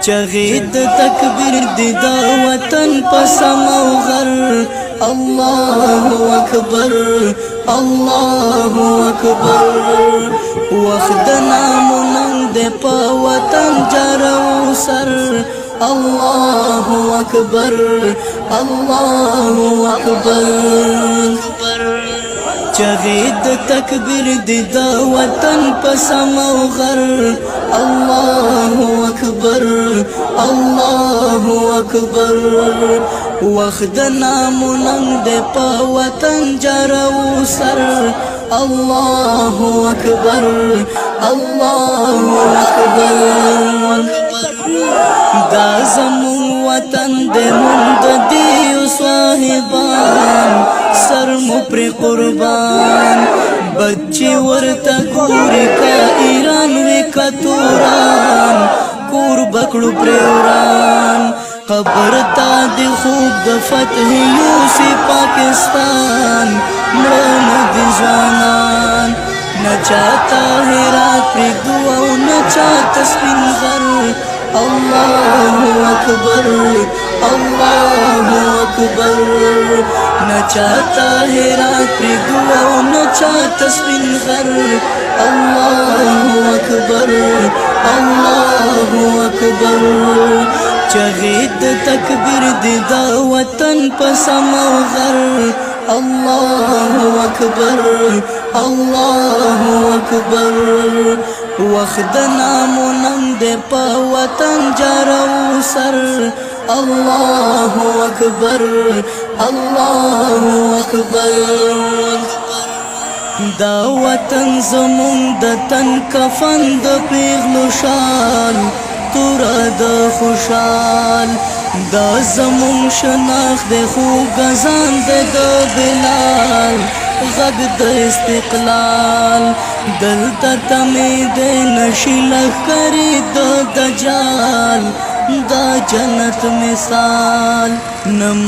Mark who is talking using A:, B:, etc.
A: چغید تکبیر دی دا وطن پسم او غر اللہ اکبر اللہ اکبر وقت نامونم دے پا وطن جرو سر اللہ اکبر اللہ اکبر چغید تکبیر دی دا وطن پسم او غر اللہ اکبر اللہ اکبر وقت نامونم دے پا وطن جرو سر اللہ اکبر اللہ اکبر دا زمون وطن دے مند دیو صاحبان سر مو پر قربان بچی ورتا گوری کا ایران وی کا توران کور بکڑو پریوران قبر تا دی خوب دا فتح یوسی پاکستان مرن دی جوانان نچاتا ہیرات پری دعاو نچاتا سپین غر اللہ اکبر اللہ اکبر نچاتا ہیرات پری دعاو نچاتا سپین غر اللہ اکبر اللہ اکبر چغید تکبیر دی دا وطن پسم او غر اللہ اکبر اللہ اکبر وقت نامونم دے پا وطن جرو سر اللہ اکبر اللہ اکبر دا وطن زمون دا تن کفن دا پیغلو شال تورا دا خوشال دا زمون شناخ دے خو گزان دے دا بلال غد دا استقلال دلتا تمی دے نشی لخکری دا دجال دا جنت مثال نما